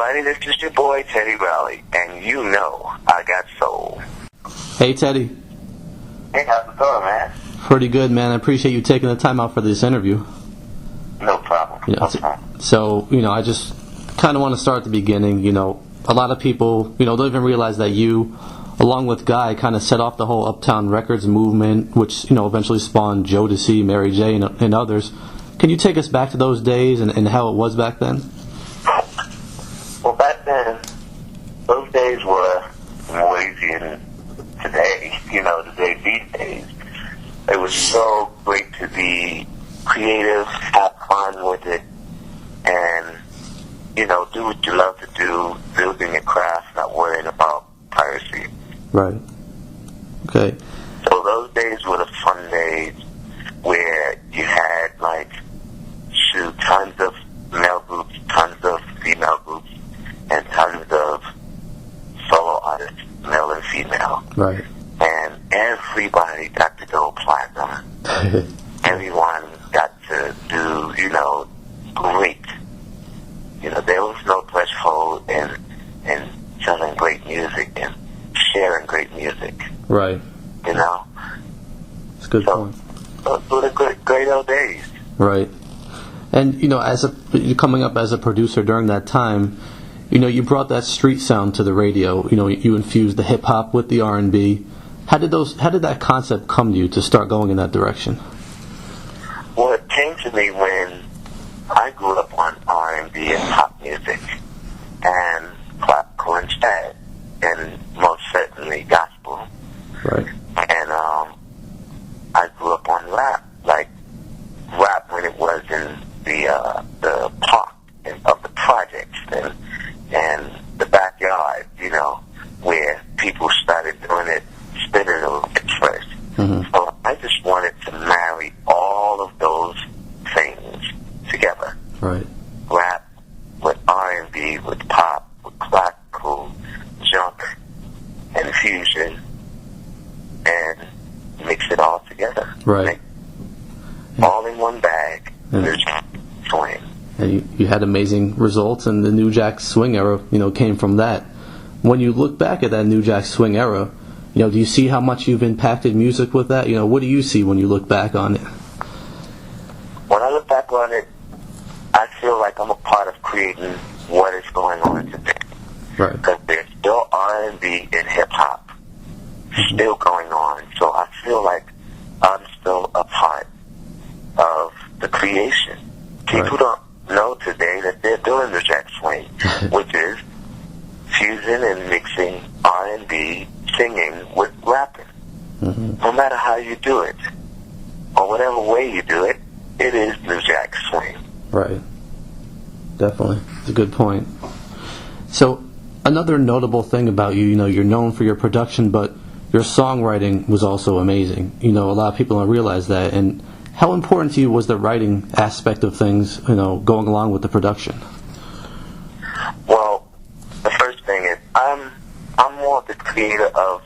everybody. This is your boy, Teddy Riley, and you know I got soul. Hey, Teddy. Hey, how's it going, man? Pretty good, man. I appreciate you taking the time out for this interview. No problem. You know, so, I just kind of want to start at the beginning. A lot of people, don't even realize that you, along with Guy, kind of set off the whole Uptown Records movement, which, eventually spawned Jodeci, Mary J, and others. Can you take us back to those days and how it was back then? Well, back then, those days were more easy than today, these days. It was so great to be creative, have fun with it, and, do what you love to do, building your craft, not worrying about piracy. Right. Okay. So those days were the fun days where you had, tons of male groups, tons of female groups, and tons of solo artists, male and female. Right. And everybody got to go platinum. Everyone got to do, great. There was no threshold in selling great music and sharing great music. Right. It's a good point. Those were the great old days. Right. And, coming up as a producer during that time, you brought that street sound to the radio. You infused the hip-hop with the R&B. How did that concept come to you to start going in that direction? Well, it came to me when I grew up on R&B and pop music and classical and jazz, and most certainly gospel. Right. And I grew up on rap, rap when it was in the park of the projects and the backyard, where people started doing it, spinning a little bit first. Mm-hmm. So I just wanted to marry all of those things together. Right. Rap with R&B, with pop, with classical, junk, and fusion, and mix it all together. Right. All in one bag. There's swing. And you had amazing results, and the New Jack Swing era, came from that. When you look back at that New Jack Swing era, do you see how much you've impacted music with that? What do you see when you look back on it? When I look back on it, I feel like I'm a part of creating what is going on today. Right. Because there's still R&B and hip-hop still going on. So I feel like I'm still a part of the creation. People don't know today that they're doing the Jack Swing, which is fusing and mixing R&B, singing with rapping. Mm-hmm. No matter how you do it, or whatever way you do it, it is the Jack Swing. Right. Definitely. It's a good point. So, another notable thing about you, you're known for your production, but your songwriting was also amazing. A lot of people don't realize that. And how important to you was the writing aspect of things, going along with the production? Well, the first thing is I'm more of the creator of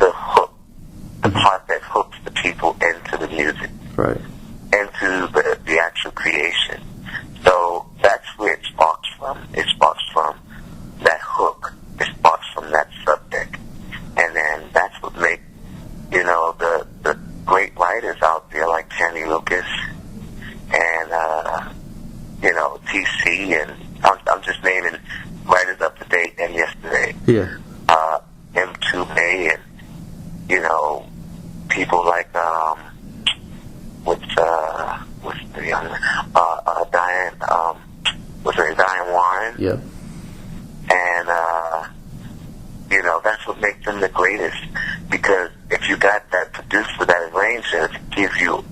the hook, the part that hooks the people into the music, right, into the actual creation. So that's where it sparks from. It sparks from that hook. It sparks from that subject, and then that's what makes the great writers out there like Kenny Lucas and TC, and I'm just naming writers up to date and yesterday. Yeah. M2A, and people like what's the young Diane Diane Warren. Yeah. And that's what makes them the greatest, because if you got that producer, that arranger, it gives you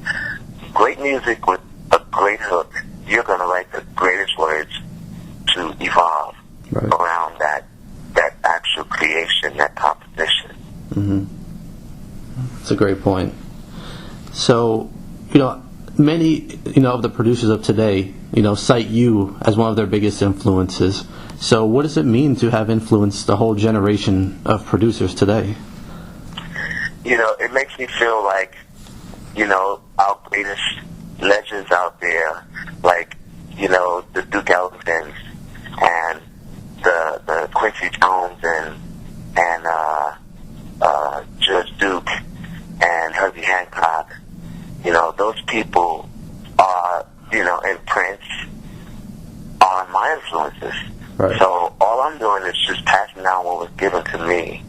great music with a great hook, you're going to write the greatest words to evolve around that actual creation, that composition. Mm-hmm. That's a great point. So, many, of the producers of today, cite you as one of their biggest influences. So what does it mean to have influenced a whole generation of producers today? It makes me feel like, our greatest legends out there, like, the Duke Ellingtons and, people are, and Prince are my influences. Right. So all I'm doing is just passing down what was given to me,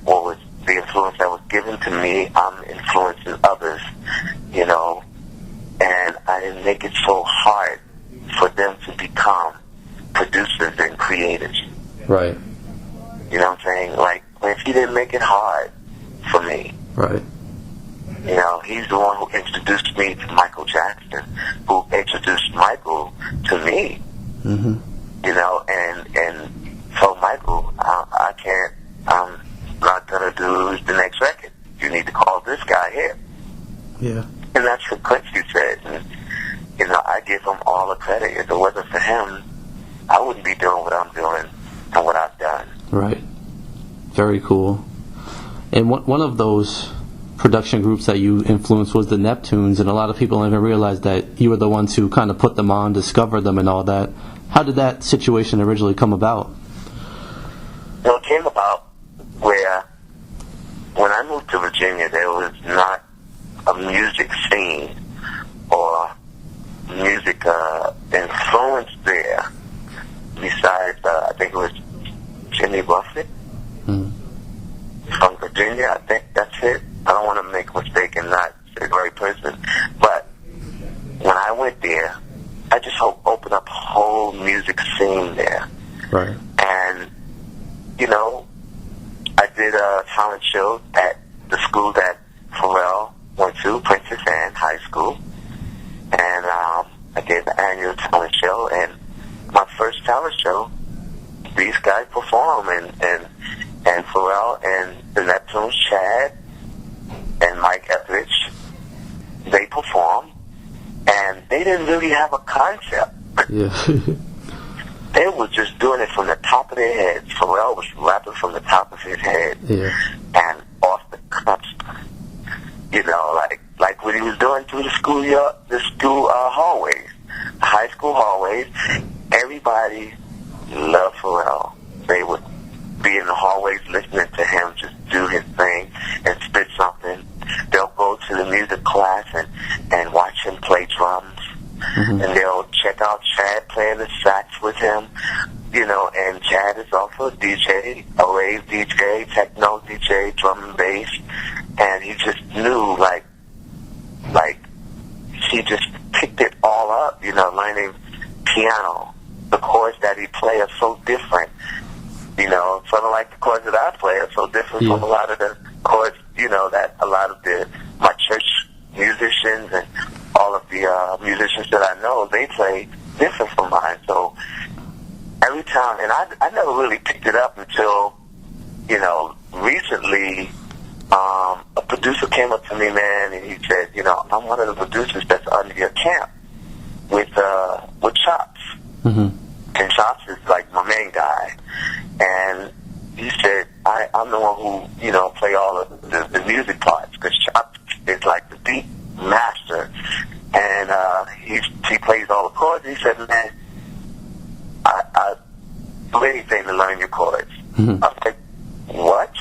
what was the influence that was given to me. I'm influencing others, and I didn't make it so hard for them to become producers and creators. Right. You know what I'm saying? Like, if he didn't make it hard for me. Right. He's the one who introduced me to Michael Jackson, who introduced Michael to me. Mm-hmm. And told Michael, I'm not going to do the next record. You need to call this guy here. Yeah. And that's what Quincy said. And, I give him all the credit. If it wasn't for him, I wouldn't be doing what I'm doing and what I've done. Right. Very cool. And one of those production groups that you influenced was the Neptunes, and a lot of people don't even realize that you were the ones who kind of put them on, discovered them, and all that. How did that situation originally come about? Well, it came about where when I moved to Virginia, there was not a music scene or music influence there besides, I think it was Jimmy Buffett from Virginia. I think that's it. I don't want to make a mistake and not say the right person. But when I went there, I just opened up a whole music scene there. Right. And, I did a talent show at the school that Pharrell went to, Princess Anne High School. And I did the annual talent show. And my first talent show, these guys perform. And Pharrell and the Neptunes, Chad and Mike Etheridge, they perform. And they didn't really have a concept. Yeah. They were just doing it from the top of their heads. Pharrell was rapping from the top of his head. Yeah. And off the cups. Like what he was doing through the school hallways, the high school hallways. Everybody loved Pharrell. They would be in the hallways listening to him just do his thing and spit something. They'll go to the music class and watch him play drums. Mm-hmm. And they'll check out Chad playing the sax with him, and Chad is also a DJ, a rave DJ, techno DJ, drum and bass, and he just knew, like he just picked it all up, learning piano. The chords that he plays are so different, sort of like the chords that I play are so different from a lot of the chords, that a lot of my church musicians and all of the musicians that I know, they play different from mine. So every time, and I never really picked it up until, recently, a producer came up to me, man, and he said, I'm one of the producers that's under your camp with Chops. Mm-hmm. And Chops is like my main guy. And he said, I'm the one who, play all of the music parts, because Chops is like the beat master. And he plays all the chords. He said, man, I do anything to learn your chords. Mm-hmm. I said, what?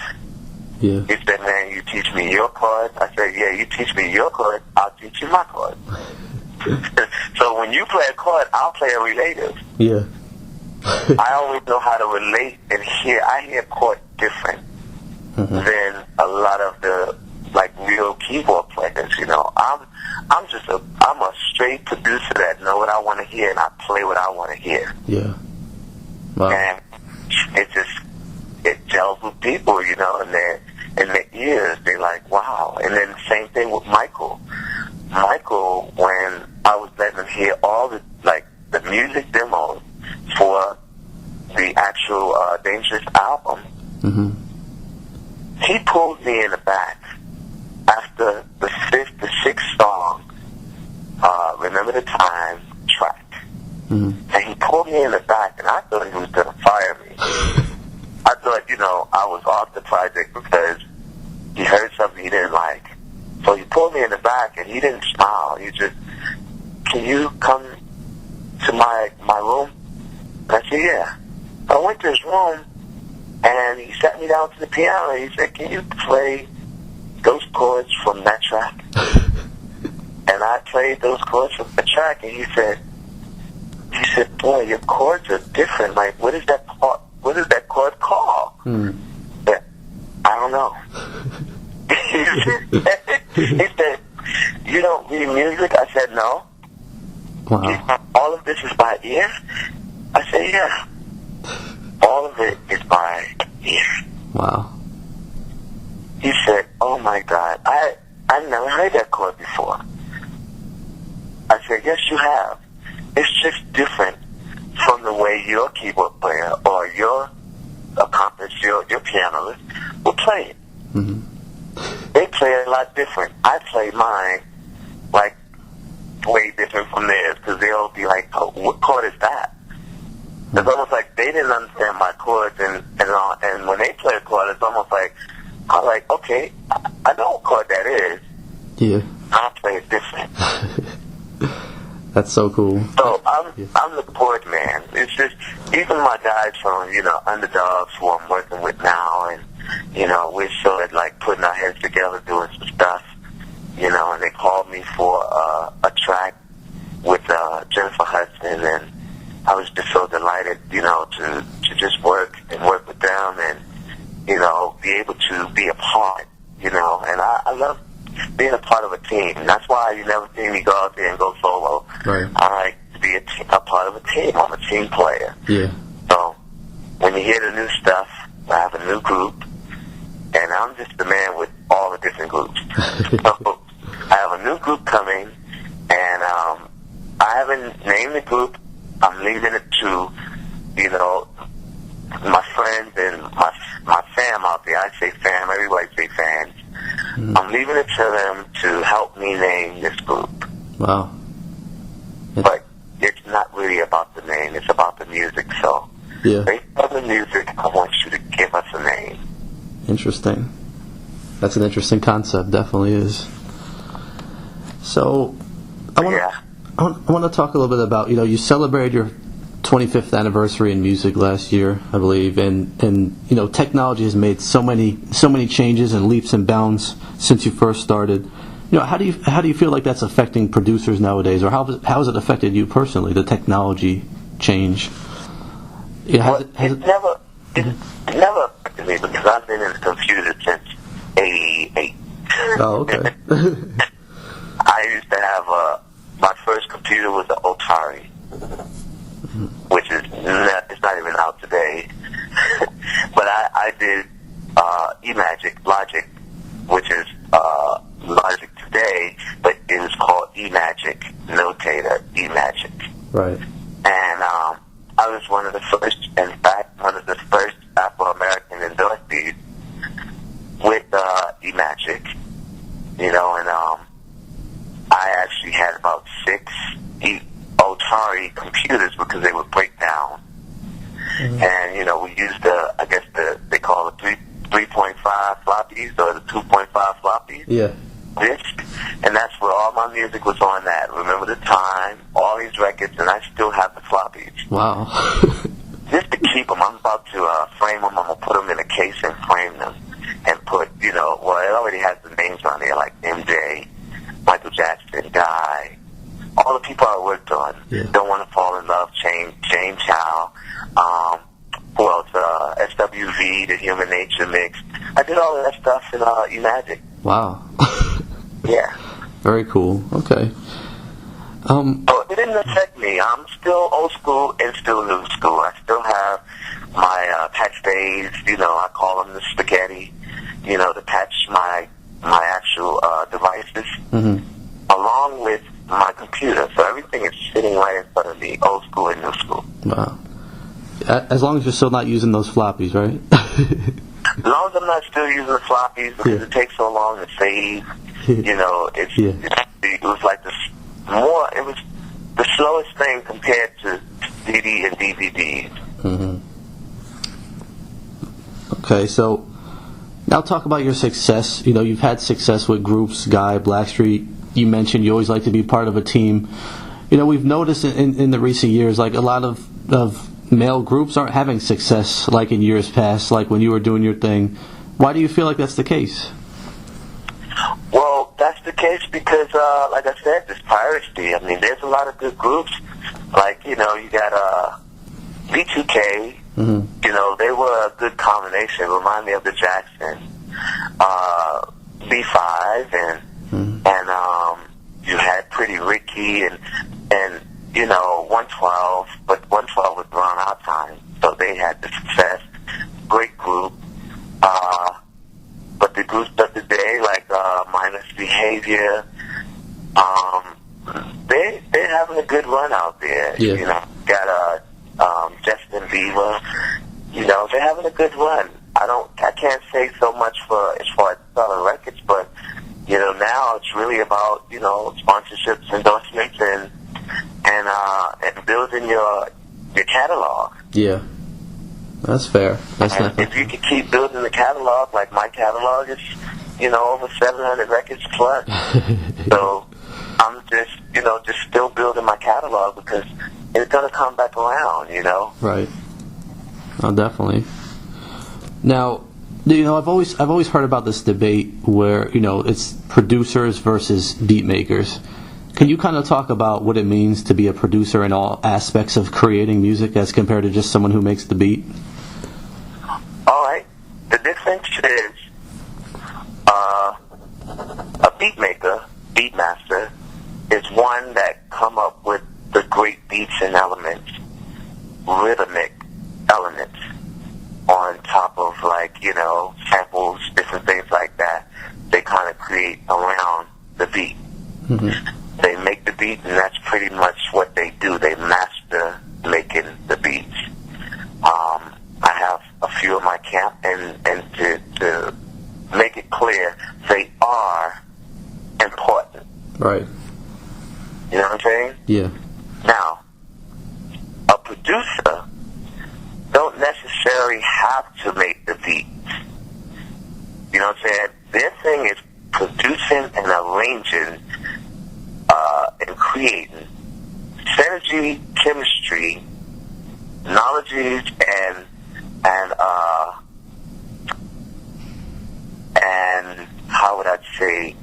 Yeah. He said, man, you teach me your chords. I said, yeah, you teach me your chords, I'll teach you my chords. So when you play a chord, I'll play a relative. Yeah. I always know how to relate and hear. I hear chords different than a lot of the real keyboard players. I'm a straight producer that know what I want to hear, and I play what I want to hear. Yeah. Wow. And it gels with people, in their ears. They're like, wow. And then the same thing with Michael. Michael, when I was letting him hear all the music demos for the actual Dangerous album, he pulled me in the back after the sixth song, Remember the Time track. And he pulled me in the back, and I thought he was going to fire me. I thought, I was off the project because he heard something he didn't like. So he pulled me in the back, and he didn't smile. He just, can you come to my room? And I said, yeah. I went to his room, and he sat me down to the piano, and he said, can you play those chords from that track? And I played those chords for the track, and he said, boy, your chords are different. Like, what is that chord called? Yeah, I don't know. He said, you don't read music? I said, no. Wow. He said, all of this is by ear? I said, yeah. All of it is by ear. Wow. He said, oh my God, I never heard that chord before. I said, yes, you have. It's just different from the way your keyboard player or your accompanist, your pianist will play it. Mm-hmm. They play it a lot different. I play mine like way different from theirs because they'll be like, oh, what chord is that? It's almost like they didn't understand my chords, and when they play a chord, it's almost like, I'm like, okay, I know what chord that is. Yeah. I play it different. That's so cool. So I'm the chord man. It's just, even my guys from, Underdogs who I'm working with now, and, we're sort of like putting our heads together doing some stuff, and they called me for a track with Jennifer Hudson, and I was just so delighted, to just work with them and, be able to be a part, and I love being a part of a team. That's why you never see me go out there and go solo. Right. I like to be a part of a team. I'm a team player. Yeah. So when you hear the new stuff, I have a new group, and I'm just the man with all the different groups. So I have a new group coming, and I haven't named the group. I'm leaving it to, my friends and my fam out there. I say fam, everybody say fans. Mm-hmm. I'm leaving it to them to help me name this group. Wow. But it's not really about the name, it's about the music. So based on the music, I want you to give us a name. Interesting. That's an interesting concept, definitely is. So I want to talk a little bit about, you celebrated your 25th anniversary in music last year, I believe, and technology has made so many changes and leaps and bounds since you first started. How do you feel like that's affecting producers nowadays, or how has it affected you personally, the technology change? It never affected me because I've been in the computer since '88. Oh, okay. I used to have my first computer was an Atari, which is it's not even out today. But I did Logic, which is Logic today, but it was called eMagic Notator, eMagic. Right. And I was one of the first, in fact, one of the first Afro-American endorsees with eMagic, and I actually had about 6 Atari computers because they would break down. Mm-hmm. And, we used they call it 3.5 floppies or the 2.5 floppies. Yeah. Disc, and that's where all my music was on that. Remember the Time, all these records, and I still have the floppies. Wow. Just to keep them. I'm about to frame them. I'm going to put them in a case and frame them and put, it already has the names on there like MJ, Michael Jackson, Guy, all the people I worked on. Yeah. Don't Want to Fall in Love, Jane Chow, who else? SWV, the Human Nature Mix. I did all of that stuff in eMagic. Wow. Yeah. Very cool. Okay. It didn't affect me. I'm still old school and still new school. I still have my patch bays, I call them the spaghetti, to patch my actual devices, along with my computer. So everything is sitting right in front of me, old school and new school. Wow. As long as you're still not using those floppies, right? As long as I'm not still using the floppies because it takes so long to save, it was like it was the slowest thing compared to CD and DVDs. Mm-hmm. Okay, so now talk about your success. You've had success with groups, Guy, Blackstreet. You mentioned you always like to be part of a team. We've noticed in the recent years, like a lot of male groups aren't having success like in years past, like when you were doing your thing. Why do you feel like that's the case? Well, that's the case because, like I said, this piracy. I mean, there's a lot of good groups. Like, you know, you got B2K. Mm-hmm. You know, they were a good combination. Remind me of the Jackson. B5 and you had Pretty Ricky and you know 112, but 112 was around our time, so they had the success. Great group. But the groups of the day, like Mindless Behavior, they're having a good run out there. Yeah. You know, got Justin Bieber. You know, they're having a good run. I can't say so much as far as selling records, but you know, now it's really about, you know, sponsorships, endorsements, and building your catalog. Yeah, that's fair. And if you could keep building the catalog, like my catalog is, you know, over 700 records plus. So I'm just, you know, just still building my catalog because it's gonna come back around, you know. Right. Oh, definitely. Now, you know, I've always heard about this debate where, you know, it's producers versus beat makers. Can you kind of talk about what it means to be a producer in all aspects of creating music as compared to just someone who makes the beat? All right. The difference is a beat maker, beat master, is one that come up with the great beats and elements, rhythmic elements, on top of, like, you know, samples, different things like that. They kind of create around the beat. Mm-hmm. They make the beat, and that's pretty much what they do. They master making the beats. I have a few in my camp, and to make it clear, they are important. Right. You know what I'm saying? Yeah. Now, a producer don't necessarily have to make the beats. You know what I'm saying? Their thing is producing and arranging and creating synergy, chemistry, knowledge, and how would I say,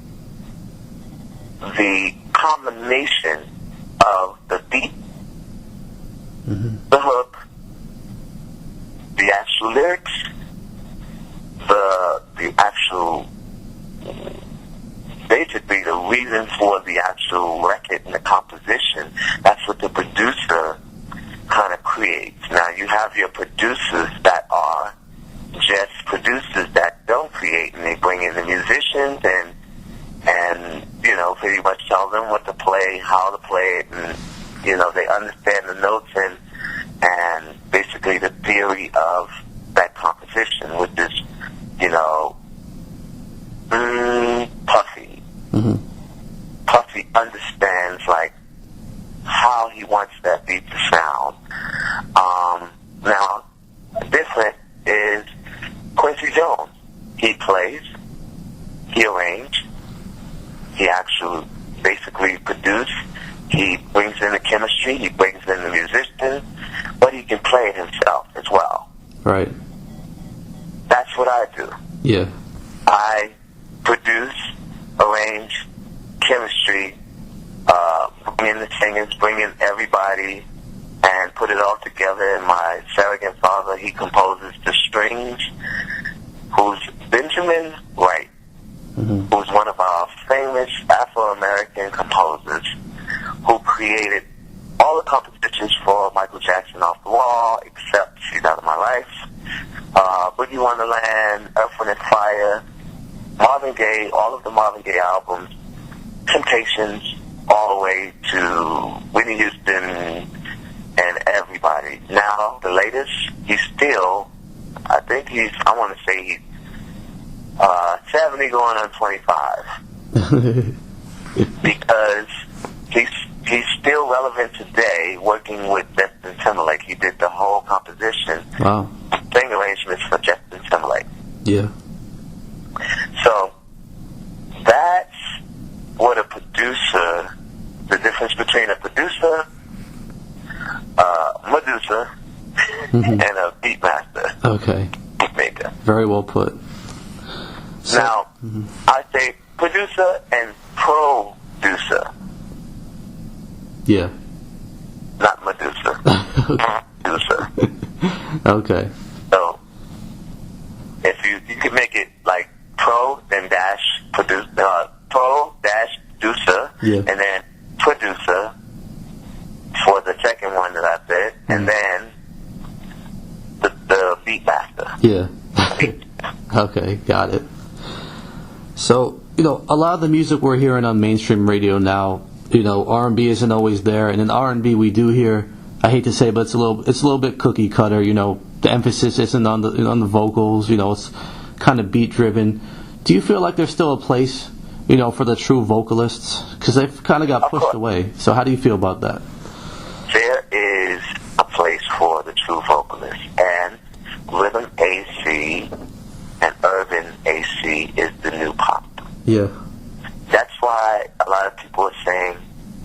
the combination of the beat, Mm-hmm. the hook, the actual lyrics, the actual, basically the reason for the actual record and the composition. That's what the producer kind of creates. Now you have your producers that are just producers that don't create, and they bring in the musicians and you know, pretty much tell them what to play, how to play it, and you know, they understand the notes and basically the theory of that composition, which is, you know, Puffy. Mm-hmm. Puffy understands, like, how he wants that beat to sound. Now, different is Quincy Jones. He plays, he arranges, he actually basically produces, he brings in the chemistry, he brings in the musicians, but he can play it himself as well. Right. That's what I do. Yeah. I produce, arrange, chemistry, bring in the singers, bring in everybody, and put it all together. And my surrogate father, he composes the strings, who's Benjamin Wright, Mm-hmm. who's one of our famous Afro-American composers, who created all the compositions for Michael Jackson Off the Wall, except She's Out of My Life, Boogie Wonderland, Earth, Wind and Fire, Marvin Gaye, all of the Marvin Gaye albums, Temptations, all the way to Whitney Houston and everybody. Now, the latest, he's still, I think I want to say he's 70 going on 25. Because he's still relevant today, working with Justin Timberlake. He did the whole composition, Wow. string arrangements for Justin Timberlake. Yeah. So that's what a producer, the difference between a producer, Medusa, and a beat master, Okay. beat maker. Very well put. So, Now, I say producer and producer. Yeah. Not Medusa. Producer. Okay. So, if you can make it like pro, then dash produce, pro dash producer, yeah. and then producer for the second one that I said, and then the beat master. Yeah. Okay, got it. So, a lot of the music we're hearing on mainstream radio now, R&B isn't always there, and in R&B we do hear, I hate to say, but it's a little bit cookie cutter. The emphasis isn't on the vocals. It's kind of beat driven. Do you feel like there's still a place, for the true vocalists? Because they've kind of got pushed away. So how do you feel about that? There is a place for the true vocalist, and rhythm AC and urban AC is the new pop. Yeah. That's why a lot of people are saying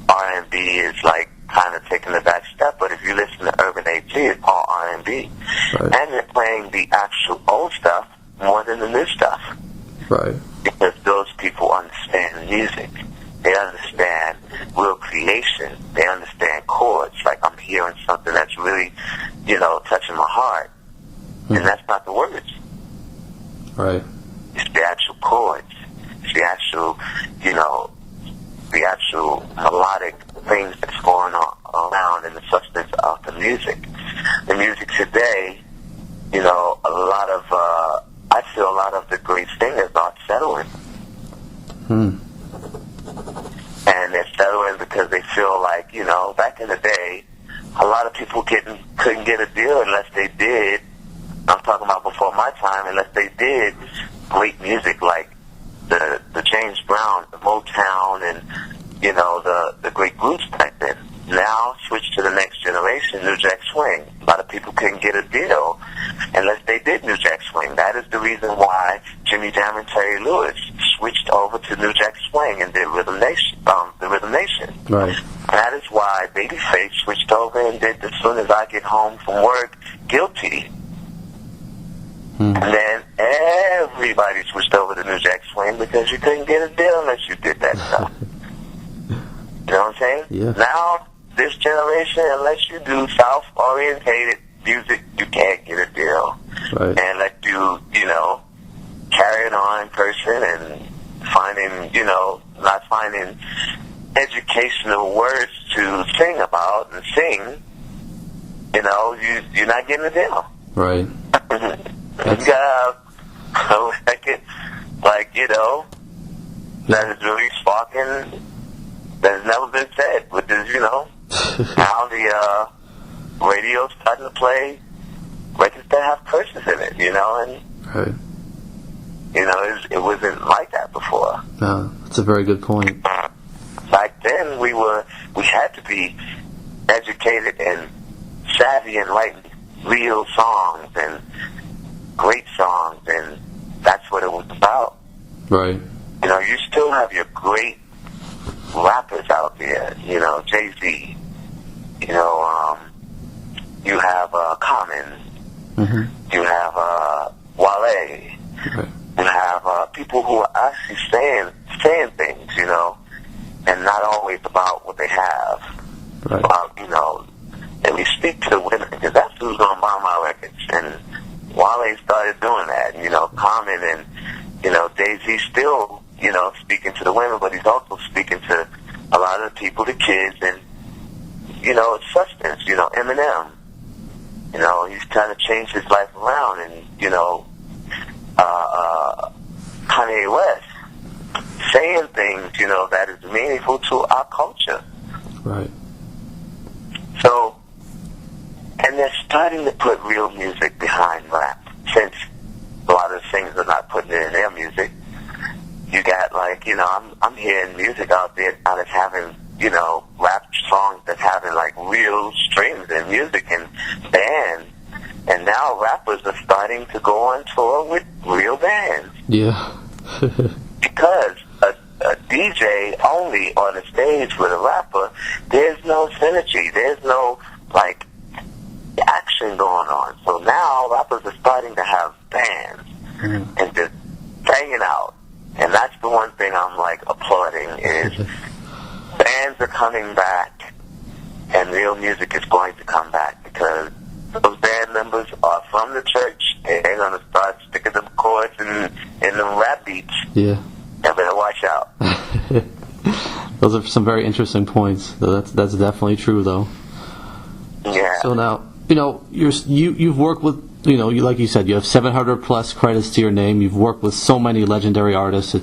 R&B is like kind of taking the back step, but if you listen to urban AC, it's all R&B. Right. And they're playing the actual old stuff more than the new stuff. Right. Because those people understand music. They understand real creation. They understand chords. Like, I'm hearing something that's really, touching my heart. And that's not the words. Right. It's the actual chords. It's the actual, the actual melodic things that's going on around in the substance of the music. The music today, I feel a lot of the great singers are settling. And they're settling because they feel like, back in the day, a lot of people couldn't get a deal unless they did, I'm talking about before my time, unless they did great music like the James Brown, the Motown, and, the great groups back then. Now, switch to the next generation, New Jack Swing. A lot of people couldn't get a deal unless they did New Jack Swing. That is the reason why Jimmy Jam and Terry Lewis switched over to New Jack Swing and did Rhythm Nation, the Rhythm Nation. Right. That is why Babyface switched over and did As Soon As I Get Home From Work, Guilty. And then everybody switched over to New Jack Swing because you couldn't get a deal unless you did that stuff. You know what I'm saying? Yeah. Now, this generation, unless you do South-orientated music, you can't get a deal. Right. And let you, carry it on in person and finding, not finding educational words to sing about and sing, you're not getting a deal. Right. You gotta that is really sparking, that has never been said, which is, now the radio's starting to play records that have curses in it, and Right. it wasn't like that before. No, that's a very good point. Back then, we had to be educated and savvy in writing real songs and great songs, and that's what it was about. Right. You still have your great rappers out there, Jay-Z, you have Common, you have Wale, right. you have people who are actually saying things, and not always about what they have. Right. About, and we speak to the women, because that's who's going to buy my records. And Wale started doing that, Common and, Jay-Z still, speaking to the women, but he's also speaking to a lot of the people, the kids, and, substance, Eminem. He's trying to change his life around, and, Kanye West saying things, that is meaningful to our culture. Right. So, and they're starting to put real music behind rap, since a lot of things are not putting it in their music. You got I'm hearing music out there now that's having, rap songs that's having real strings and music and bands. And now rappers are starting to go on tour with real bands. Yeah. Because a DJ only on the stage with a rapper, there's no synergy. There's no, action going on. So now rappers are starting to have bands and just hanging out. And that's the one thing I'm, applauding is bands are coming back, and real music is going to come back because those band members are from the church, and they're going to start sticking them chords and the rap beats. Yeah. You better watch out. Those are some very interesting points. That's definitely true, though. Yeah. So now, you've worked with, like you said, you have 700 plus credits to your name. You've worked with so many legendary artists,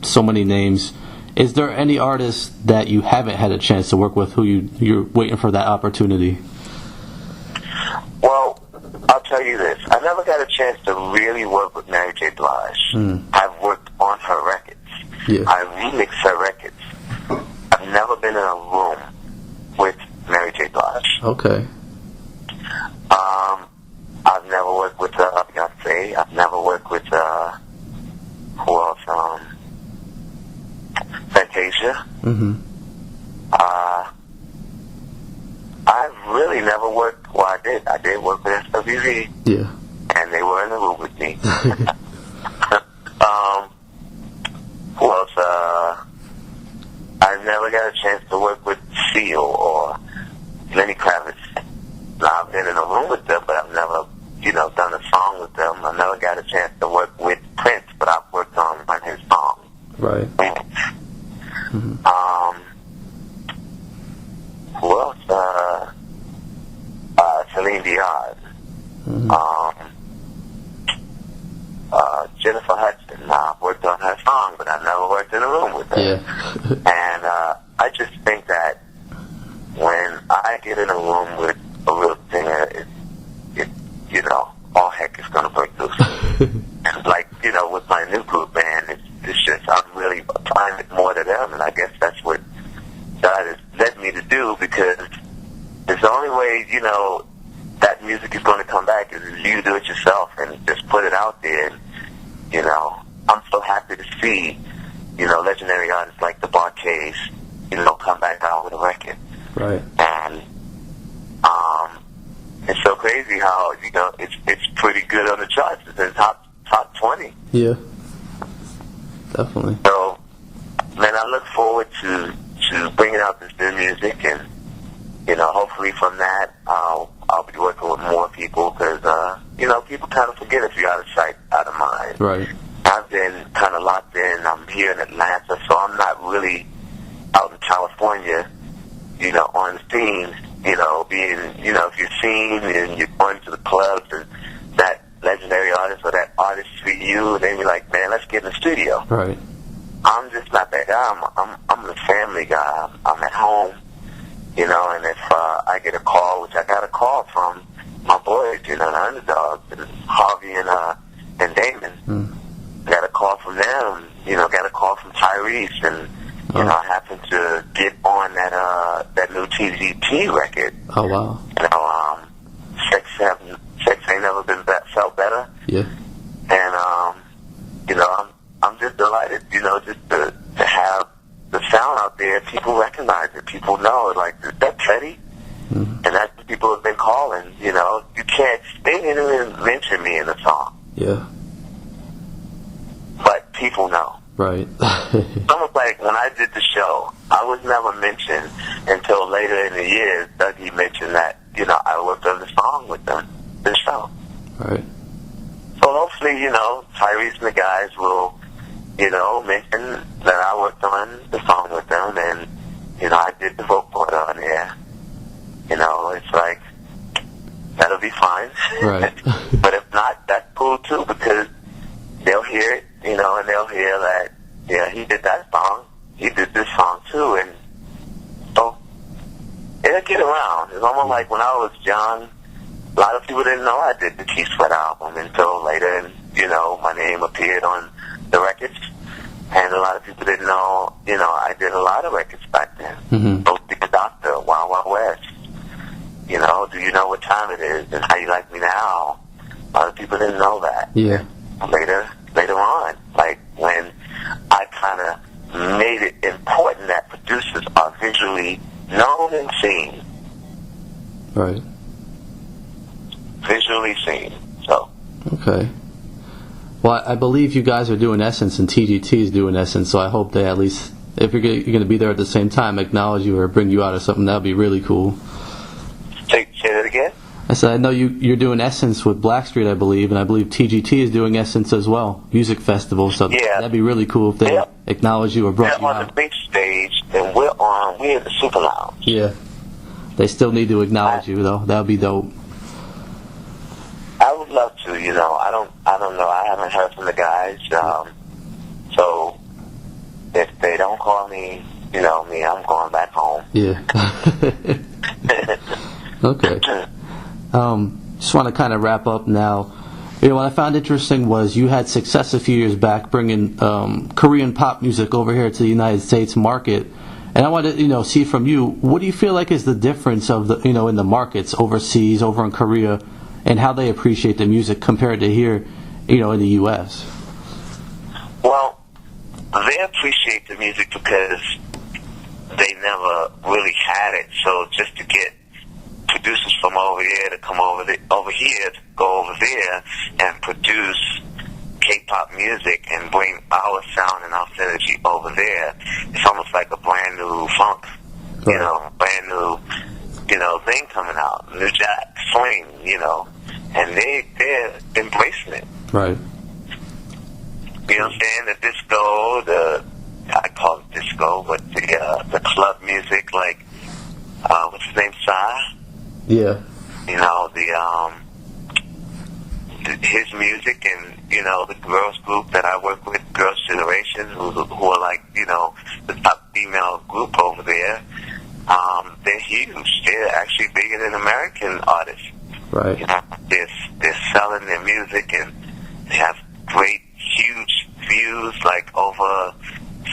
so many names. Is there any artist that you haven't had a chance to work with who you're waiting for that opportunity? Well, I'll tell you this. I never got a chance to really work with Mary J. Blige. I've worked on her records. Yeah. I remixed her records. I've never been in a room with Mary J. Blige. Okay. I've never worked with Beyonce. I've never worked with who else? Fantasia. Mm-hmm. I've really never worked. Well, I did work with SWV. Yeah. And they were in the room with me. Who else? I never got a chance to work with Seal or Lenny Kravitz. Now, I've been in a room with them, but I've never, done a song with them. I never got a chance to work with Prince, but I've worked on his song. Right. Mm-hmm. Who else? Celine Dion. Mm-hmm. Jennifer Hudson. I've worked on her song, but I've never worked in a room with her. Yeah. And I just think that when I get in a room with a real singer, all heck is going to break loose. And with my new group band, it's just, I'm really applying it more to them, and I guess that's what God has led me to do, because it's the only way, that music is going to come back is if you do it yourself and just put it out there. And, I'm so happy to see, legendary artists like the Barcades, come back out with a record. Right. And it's so crazy how, it's pretty good on the charts. It's in top 20. Yeah. Definitely. So, man, I look forward to bringing out this new music, and, hopefully from that, I'll be working with more people, because, people kind of forget if you're out of sight, out of mind. Right. I've been kind of locked in. I'm here in Atlanta, so I'm not really out in California, on the scene, being, if you're seen and you're going to the clubs and that legendary artist or that artist treat you, and they be like, man, let's get in the studio. Right. I'm just not that guy. I'm the family guy. I'm at home, and if I get a call, which I got a call from my boys, the Underdogs, and Harvey and Damon, got a call from them, got a call from Tyrese, and I happened to get on that new TZT record. Oh, wow. Sex ain't never been felt better. Yeah. And I'm just delighted, just to have the sound out there. People recognize it. People know, like, is that Teddy? Mm-hmm. And that's what people have been calling. You can't. They didn't even mention me in the song. Yeah. But people know. Right. Almost like when I did the show, I was never mentioned until later in the years. Dougie mentioned that, I worked on the song with them, the show. Right. So hopefully, Tyrese and the guys will, mention that I worked on the song with them, and, I did the vocal on there. It's like, that'll be fine. Right. But if not, that's cool too, because they'll hear it, and they'll hear that, yeah, he did that song, he did this song too, and so it'll get around. It's almost like when I was young, a lot of people didn't know I did the T-Sweat album until later, and, my name appeared on the records, and a lot of people didn't know, I did a lot of records back then. Mm-hmm. So, Big Doctor, Wild Wild West, Do You Know What Time It Is, and How You Like Me Now. A lot of people didn't know that. Yeah. Later on, like when I kind of made it important that producers are visually known and seen. Right. Visually seen. So. Okay. Well, I believe you guys are doing Essence, and TGT is doing Essence, so I hope they at least if you're going to be there at the same time, acknowledge you or bring you out or something, that would be really cool. Say that again? I said, I know you're doing Essence with Blackstreet, I believe, and I believe TGT is doing Essence as well, music festival. So that'd be really cool if they acknowledge you or brought you out. They're on the big stage, and we're in the Super Lounge. Yeah. They still need to acknowledge you, though. That would be dope. I would love to, I don't know. I haven't heard from the guys. So if they don't call me, I'm going back home. Yeah. Okay. Just want to kind of wrap up now. What I found interesting was you had success a few years back bringing Korean pop music over here to the United States market. And I wanted to, see from you, what do you feel like is the difference of the, in the markets overseas, over in Korea, and how they appreciate the music compared to here, in the U.S.? Well, they appreciate the music because they never really had it. So just to get producers from over here to come over here to go over there and produce K-pop music and bring our sound and our synergy over there, it's almost like a brand new funk, brand new, thing coming out, new jack swing, and they're embracing it. Right. You know what I'm saying? The disco, I call it disco, but the club music, like, what's his name, Psy? Yeah. His music and, the girls group that I work with, Girls' Generation, who are like, the top female group over there, they're huge. They're actually bigger than American artists. Right. They're selling their music and they have great, huge views, like over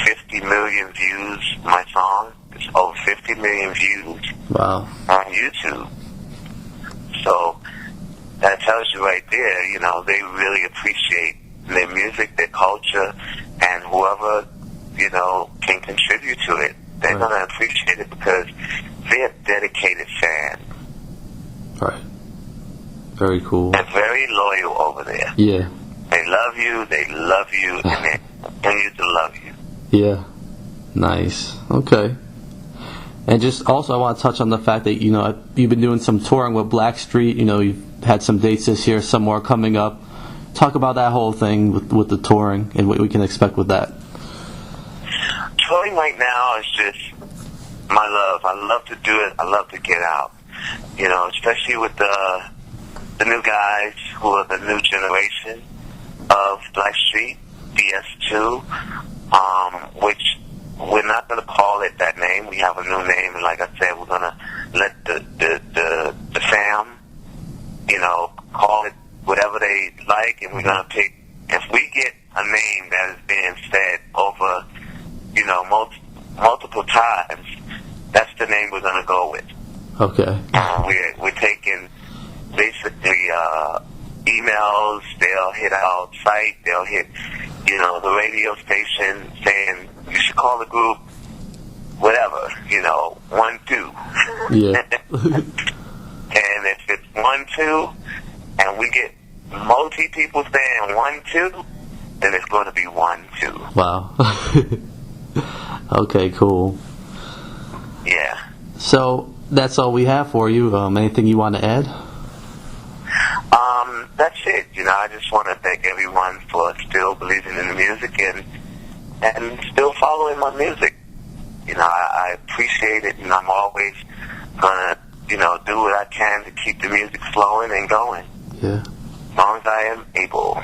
50 million views. My song is over 50 million views. Wow. On YouTube. So that tells you right there, they really appreciate their music, their culture, and whoever, can contribute to it. They're going to appreciate it because they're dedicated fans. Right. Very cool. They're very loyal over there. Yeah. They love you, and they continue to love you. Yeah. Nice. Okay. And just also I want to touch on the fact that, you've been doing some touring with Blackstreet. You've had some dates this year, some more coming up. Talk about that whole thing with the touring and what we can expect with that. Touring right now is just my love. I love to do it. I love to get out. Especially with the new guys who are the new generation of Blackstreet, DS2, which we're not going to call it that name. We have a new name, and like I said, we're going to let the fam, call it whatever they like, and we're going to pick. If we get a name that is being said over, multiple times, that's the name we're going to go with. Okay. We're taking basically emails. They'll hit our site. They'll hit, the radio station saying you should call the group whatever, 1, 2. Yeah. And if it's 1, 2, and we get multi people saying 1, 2, then it's going to be 1, 2. Wow. Okay, cool. Yeah. So that's all we have for you. Anything you want to add? That's it. I just want to thank everyone for still believing in the music and still following my music. I appreciate it, and I'm always gonna, do what I can to keep the music flowing and going. Yeah. As long as I am able.